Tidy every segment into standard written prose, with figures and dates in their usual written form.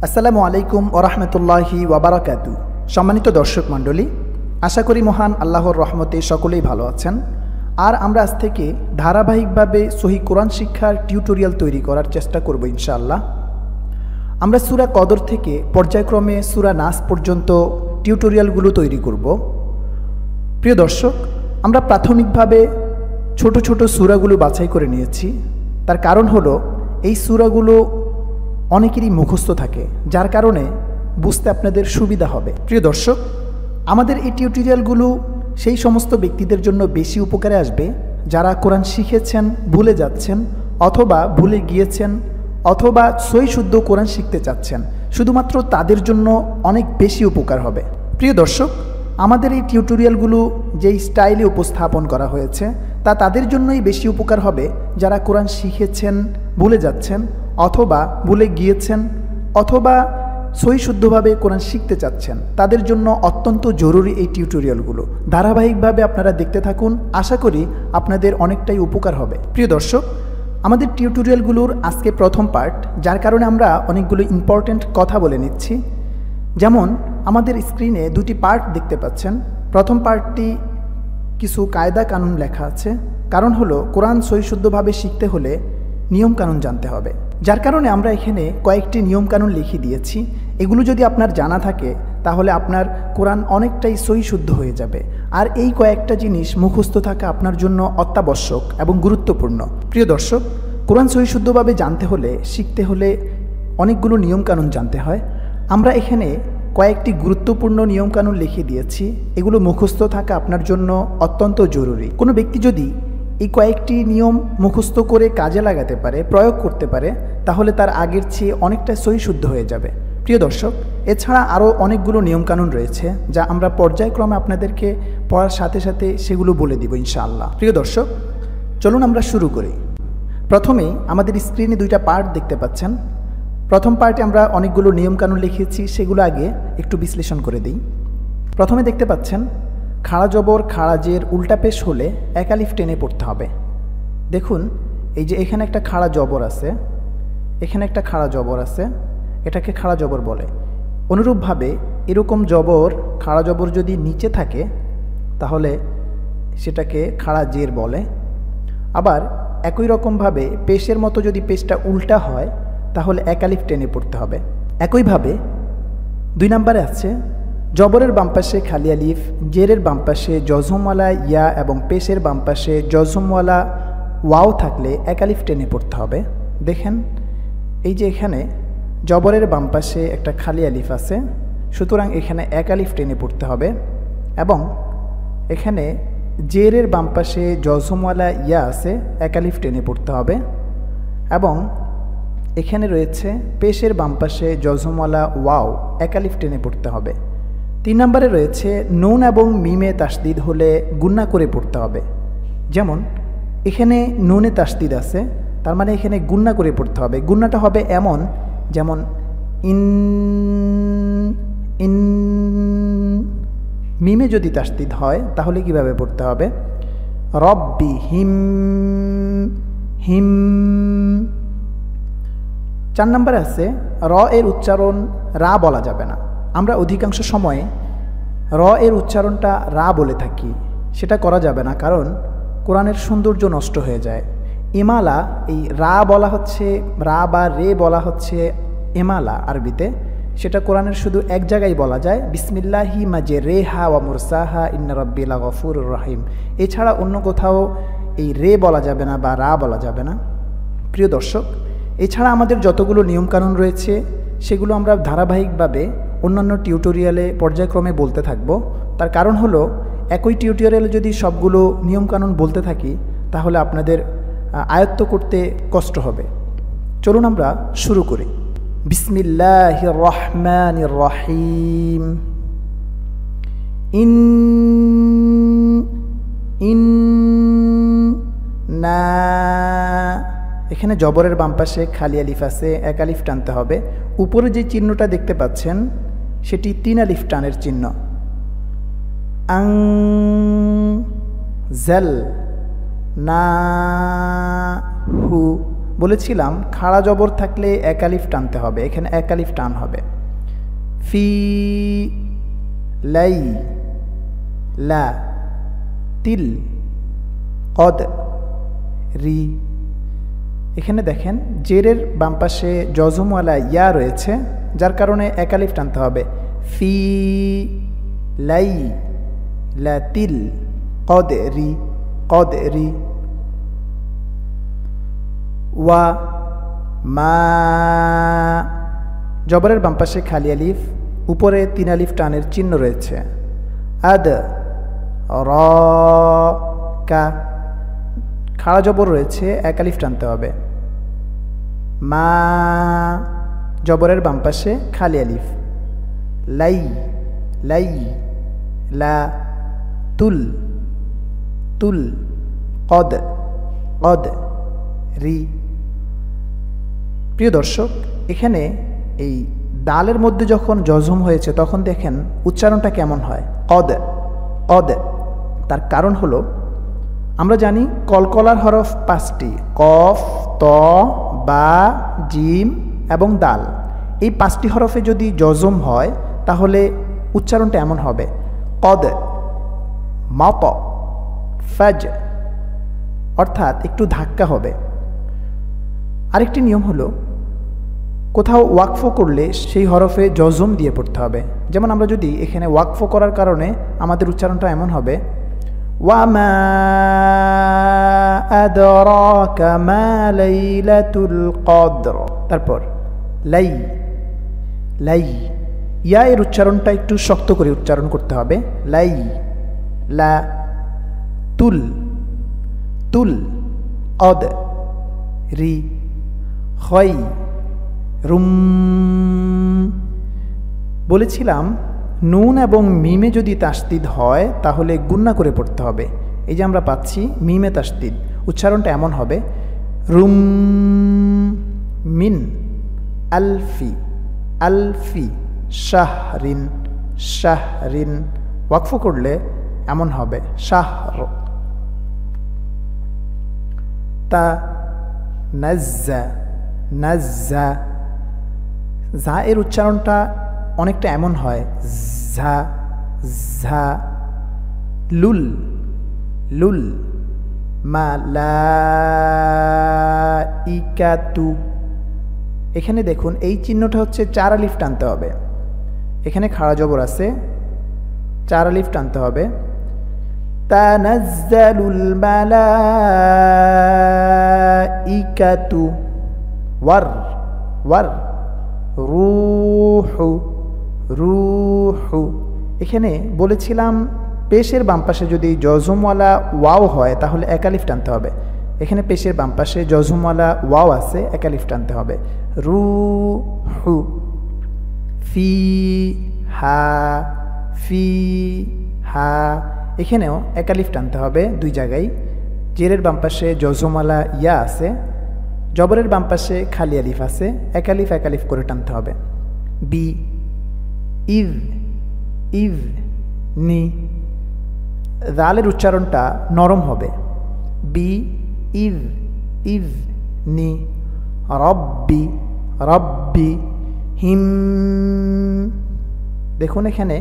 আসসালামু আলাইকুম ওয়া রাহমাতুল্লাহি ওয়া বারাকাতু। সম্মানিত দর্শক মণ্ডলী, আশা করি মহান আল্লাহর রহমতে সকলেই ভালো আছেন। আর আমরা আজ থেকে ধারাবাহিকভাবে সহিহ কোরআন শিক্ষার টিউটোরিয়াল তৈরি করার চেষ্টা করব ইনশাআল্লাহ। আমরা সূরা কদর থেকে পর্যায়ক্রমে সূরা নাস পর্যন্ত টিউটোরিয়ালগুলো তৈরি করব। প্রিয় দর্শক, আমরা প্রাথমিকভাবে ছোট ছোট সূরাগুলো বাছাই করে নিয়েছি। তার কারণ হলো এই সূরাগুলো অনেকেরই মুখস্থ থাকে, যার কারণে বুঝতে আপনাদের সুবিধা হবে। প্রিয় দর্শক, আমাদের এই টিউটোরিয়ালগুলো সেই সমস্ত ব্যক্তিদের জন্য বেশি উপকারে আসবে যারা কোরআন শিখেছেন, ভুলে যাচ্ছেন, অথবা ভুলে গিয়েছেন, অথবা সহি শুদ্ধ কোরআন শিখতে চাচ্ছেন। শুধুমাত্র তাদের জন্য অনেক বেশি উপকার হবে। প্রিয় দর্শক, আমাদের এই টিউটোরিয়ালগুলো যেই স্টাইলে উপস্থাপন করা হয়েছে তা তাদের জন্যই বেশি উপকার হবে যারা কোরআন শিখেছেন, ভুলে যাচ্ছেন, অথবা ভুলে গিয়েছেন, অথবা সহি শুদ্ধভাবে কোরআন শিখতে চাচ্ছেন। তাদের জন্য অত্যন্ত জরুরি এই টিউটোরিয়ালগুলো। ধারাবাহিকভাবে আপনারা দেখতে থাকুন, আশা করি আপনাদের অনেকটাই উপকার হবে। প্রিয় দর্শক, আমাদের টিউটোরিয়ালগুলোর আজকে প্রথম পার্ট, যার কারণে আমরা অনেকগুলো ইম্পর্ট্যান্ট কথা বলে নিচ্ছি। যেমন আমাদের স্ক্রিনে দুটি পার্ট দেখতে পাচ্ছেন। প্রথম পার্টটি কিছু কায়দা কানুন লেখা আছে। কারণ হলো কোরআন সহি শুদ্ধভাবে শিখতে হলে নিয়মকানুন জানতে হবে, যার কারণে আমরা এখানে কয়েকটি নিয়মকানুন লিখে দিয়েছি। এগুলো যদি আপনার জানা থাকে তাহলে আপনার কোরআন অনেকটাই সহি শুদ্ধ হয়ে যাবে। আর এই কয়েকটা জিনিস মুখস্থ থাকা আপনার জন্য অত্যাবশ্যক এবং গুরুত্বপূর্ণ। প্রিয় দর্শক, কোরআন সহি শুদ্ধভাবে জানতে হলে, শিখতে হলে অনেকগুলো নিয়মকানুন জানতে হয়। আমরা এখানে কয়েকটি গুরুত্বপূর্ণ নিয়মকানুন লিখে দিয়েছি। এগুলো মুখস্থ থাকা আপনার জন্য অত্যন্ত জরুরি। কোনো ব্যক্তি যদি এই কয়েকটি নিয়ম মুখস্থ করে কাজে লাগাতে পারে, প্রয়োগ করতে পারে, তাহলে তার আগের চেয়ে অনেকটা সহি শুদ্ধ হয়ে যাবে। প্রিয় দর্শক, এছাড়া আরও অনেকগুলো নিয়মকানুন রয়েছে যা আমরা পর্যায়ক্রমে আপনাদেরকে পড়ার সাথে সাথে সেগুলো বলে দিব ইনশাআল্লাহ। প্রিয় দর্শক, চলুন আমরা শুরু করি। প্রথমেই আমাদের স্ক্রিনে দুইটা পার্ট দেখতে পাচ্ছেন। প্রথম পার্টে আমরা অনেকগুলো নিয়মকানুন লিখেছি, সেগুলো আগে একটু বিশ্লেষণ করে দিই। প্রথমে দেখতে পাচ্ছেন খাড়া জবর খাড়া জের উল্টা পেশ হলে এক আলিফ টেনে পড়তে হবে। দেখুন, এই যে এখানে একটা খাড়া জবর আছে, এখানে একটা খাড়া জবর আছে, এটাকে খাড়া জবর বলে। অনুরূপভাবে এরকম জবর, খাড়া জবর যদি নিচে থাকে তাহলে সেটাকে খাড়া জের বলে। আবার একই রকমভাবে পেশের মতো যদি পেশটা উল্টা হয় তাহলে এক আলিফ টেনে পড়তে হবে। একইভাবে 2 নম্বরে আছে জবরের বাম পাশে খালি আলিফ, জেরের বাম পাশে জজমওয়ালা ইয়া এবং পেশের বাম পাশে জজমওয়ালা ওয়াও থাকলে এক আলিফ টেনে পড়তে হবে। দেখেন, এই যে এখানে জবরের বাম পাশে একটা খালি আলিফ আছে, সুতরাং এখানে এক আলিফ টেনে পড়তে হবে। এবং এখানে জেরের বাম পাশে জজমওয়ালা ইয়া আছে, এক আলিফ টেনে পড়তে হবে। এবং এখানে রয়েছে পেশের বাম পাশে জজমওয়ালা ওয়াও, এক আলিফ টেনে পড়তে হবে। 3 নম্বরে রয়েছে নুন এবং মিমে তাসদিদ হলে গুন্না করে পড়তে হবে। যেমন এখানে নুনে তাসদিদ আছে, তার মানে এখানে গুন্না করে পড়তে হবে। গুন্নাটা হবে এমন, যেমন ইন ইন। মিমে যদি তাসদিদ হয় তাহলে কিভাবে পড়তে হবে? রব্বি হিম হিম। 4 নম্বরে আছে র এর উচ্চারণ রা বলা যাবে না। আমরা অধিকাংশ সময়ে র এর উচ্চারণটা রা বলে থাকি, সেটা করা যাবে না, কারণ কোরআনের সৌন্দর্য নষ্ট হয়ে যায়। ইমালা, এই রা বলা হচ্ছে, রা বা রে বলা হচ্ছে এমালা আরবিতে। সেটা কোরআনের শুধু এক জায়গায় বলা যায়, বিসমিল্লাহি মাজে রেহা ওয়া মুরসাহা ইন্না রাব্বি লাগফুরুর রহিম। এছাড়া অন্য কোথাও এই রে বলা যাবে না বা রা বলা যাবে না। প্রিয় দর্শক, এছাড়া আমাদের যতগুলো নিয়মকানুন রয়েছে সেগুলো আমরা ধারাবাহিকভাবে অন্যান্য টিউটোরিয়ালে পর্যায়ক্রমে বলতে থাকব। তার কারণ হলো একই টিউটোরিয়ালে যদি সবগুলো নিয়মকানুন বলতে থাকি তাহলে আপনাদের আয়ত্ত করতে কষ্ট হবে। চলুন আমরা শুরু করি। বিসমিল্লাহির রহমানির রহিম। ইন ইন না। এখানে জবরের বাম পাশে খালি আলিফ আছে, এক আলিফ টানতে হবে। উপরে যে চিহ্নটা দেখতে পাচ্ছেন সেটি 3 আলিফ টানের চিহ্ন। আং জাল না হু বলেছিলাম খাড়া জবর থাকলে এক আলিফ টানতে হবে, এখানে এক আলিফ টান হবে। ফি লাই লা তিল কদ রি। এখানে দেখেন জেরের বাম পাশে জজমওয়ালা ইয়া রয়েছে, যার কারণে এক আলিফ টানতে হবে। ফি লাই লা তিল কদ রি। ওয়া মা জবরের বাম পাশে খালি আলিফ, উপরে 3 আলিফ টানের চিহ্ন রয়েছে। আদ র কা খাড়া জবর রয়েছে, এক আলিফ টানতে হবে। মা জবরের বাম পাশে খালি আলিফ। লাই লা তুল কদ রি। প্রিয় দর্শক, এখানে এই দালের মধ্যে যখন জজম হয়েছে তখন দেখেন উচ্চারণটা কেমন হয়, কদ। তার কারণ হলো আমরা জানি কলকলার হরফ 5টি, কফ, ত, বা, জিম এবং দাল। এই 5টি হরফে যদি জজম হয় তাহলে উচ্চারণটা এমন হবে, কদ মাত ফাজ, অর্থাৎ একটু ধাক্কা হবে। আরেকটি নিয়ম হলো কোথাও ওয়াকফ করলে সেই হরফে জজম দিয়ে পড়তে হবে। যেমন আমরা যদি এখানে ওয়াকফ করার কারণে আমাদের উচ্চারণটা এমন হবে, ওয়ামা আদরাকা মা লাইলাতুল কদর। তারপর লাই ইয়া এর উচ্চারণটা একটু শক্ত করে উচ্চারণ করতে হবে। লাই লা তুল কদ রি খই রুম। বলেছিলাম নুন এবং মিমে যদি তাসদিদ হয় তাহলে গুন্না করে পড়তে হবে। এই যে আমরা পাচ্ছি মিমে তাসদিদ, উচ্চারণটা এমন হবে, রুম মিন আলফি শাহরিন। ওয়াকফ করলে এমন হবে, শাহর। তা নাজ্জা যা এর উচ্চারণটা অনেকটা এমন হয়, ঝা। লুল মালাইকাতু। এখানে দেখুন এই চিহ্নটা হচ্ছে 4 আলিফ টানতে হবে। এখানে খাড়া জবর আছে, 4 আলিফ টানতে হবে। তানাজ্জালুল মালাইকাতু ওয়ার রুহু। এখানে বলেছিলাম পেশের বাম পাশে যদি জজমওয়ালা ওয়াও হয় তাহলে এক আলিফ টানতে হবে। এখানে পেশের বাম পাশে জজমওয়ালা ওয়াও আছে, এক আলিফ টানতে হবে। রুহু ফি হা এখানেও এক আলিফ টানতে হবে 2 জায়গায়। জেরের বাম পাশে জজমওয়ালা ইয়া আছে, জবরের বাম পাশে খালি আলিফ আছে, এক আলিফ করে টানতে হবে। বি ইভ নি দালের উচ্চারণটা নরম হবে। বি ইভ নি। রব্বি হিম। দেখুন এখানে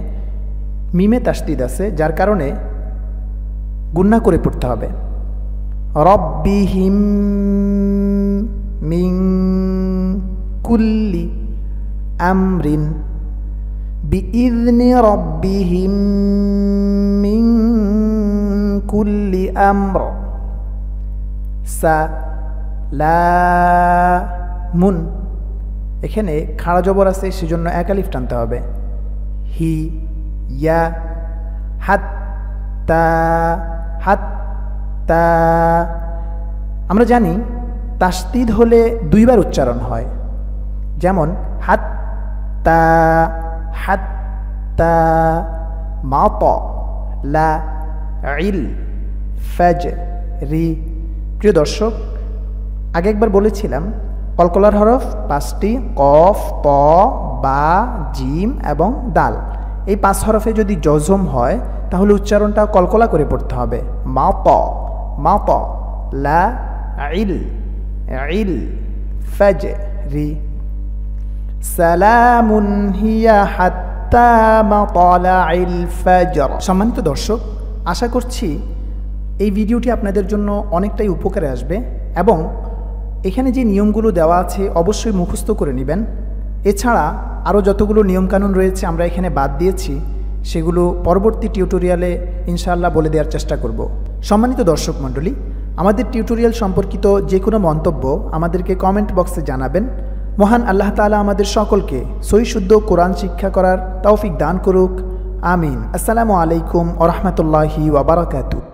মিমে তাসদিদ আছে, যার কারণে গুন্না করে পড়তে হবে। রব্বিহিম মিন কুল্লি আমরিন বিইذনি রব্বিহিম মিন কুল্লি আমর। সালামুন এখানে খাড়া জবর আছে, সেজন্য এক আলিফ টানতে হবে। হি ইয়া হাত্তা। আমরা জানি তাসদিদ হলে 2 বার উচ্চারণ হয়, যেমন হাত্তা মাত লা ইল ফাজরি। প্রিয় দর্শক, আগে একবার বলেছিলাম কলকলার হরফ 5টি, কফ, ত, বা, জিম এবং দাল। এই 5 হরফে যদি জজম হয় তাহলে উচ্চারণটা কলকলা করে পড়তে হবে। মাত লা ইল ইল ফাজরি সালামুন হিয়া হাত্তা মাতলাইল ফাজর। সম্মানিত দর্শক, আশা করছি এই ভিডিওটি আপনাদের জন্য অনেকটাই উপকারে আসবে এবং এখানে যে নিয়মগুলো দেওয়া আছে অবশ্যই মুখস্থ করে নেবেন। এছাড়া আরও যতগুলো নিয়মকানুন রয়েছে আমরা এখানে বাদ দিয়েছি, সেগুলো পরবর্তী টিউটোরিয়ালে ইনশাআল্লাহ বলে দেওয়ার চেষ্টা করব। সম্মানিত দর্শক মণ্ডলী, আমাদের টিউটোরিয়াল সম্পর্কিত যে কোনো মন্তব্য আমাদেরকে কমেন্ট বক্সে জানাবেন। মহান আল্লাহ তাআলা আমাদের সকলকে সহি শুদ্ধ কোরআন শিক্ষা করার তৌফিক দান করুক। আমিন। আসসালামু আলাইকুম ওয়া রাহমাতুল্লাহি ওয়া বারাকাতুহু।